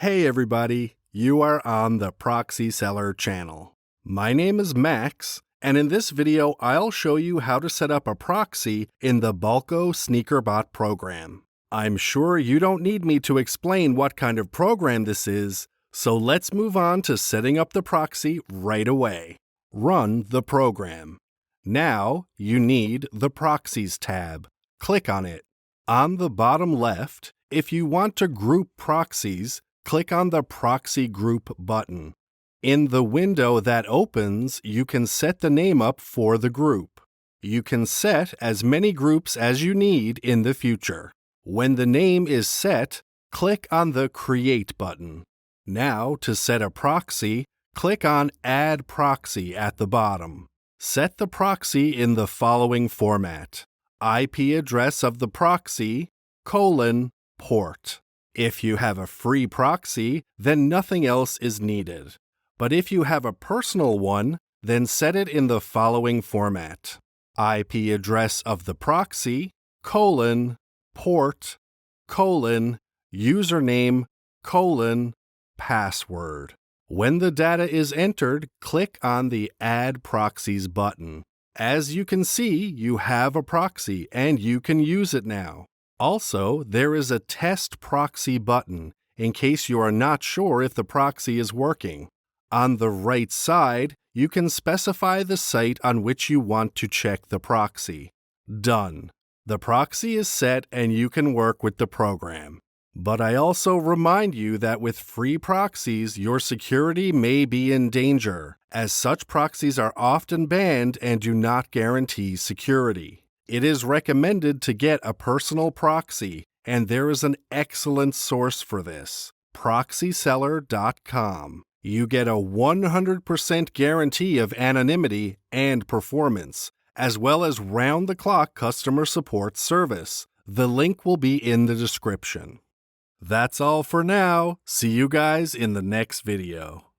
Hey everybody, you are on the Proxy-Seller channel. My name is Max, and in this video I'll show you how to set up a proxy in the Balko Sneaker Bot program. I'm sure you don't need me to explain what kind of program this is, so let's move on to setting up the proxy right away. Run the program. Now you need the Proxies tab. Click on it. On the bottom left, if you want to group proxies, click on the Proxy Group button. In the window that opens, you can set the name up for the group. You can set as many groups as you need in the future. When the name is set, click on the Create button. Now, to set a proxy, click on Add Proxy at the bottom. Set the proxy in the following format: IP address of the proxy, port. If you have a free proxy, then nothing else is needed. But if you have a personal one, then set it in the following format: IP address of the proxy, port, username, password. When the data is entered, click on the Add Proxies button. As you can see, you have a proxy and you can use it now. Also, there is a Test Proxy button in case you are not sure if the proxy is working. On the right side, you can specify the site on which you want to check the proxy. Done. The proxy is set and you can work with the program. But I also remind you that with free proxies, your security may be in danger, as such proxies are often banned and do not guarantee security. It is recommended to get a personal proxy, and there is an excellent source for this: Proxy-Seller.com. You get a 100% guarantee of anonymity and performance, as well as round-the-clock customer support service. The link will be in the description. That's all for now. See you guys in the next video.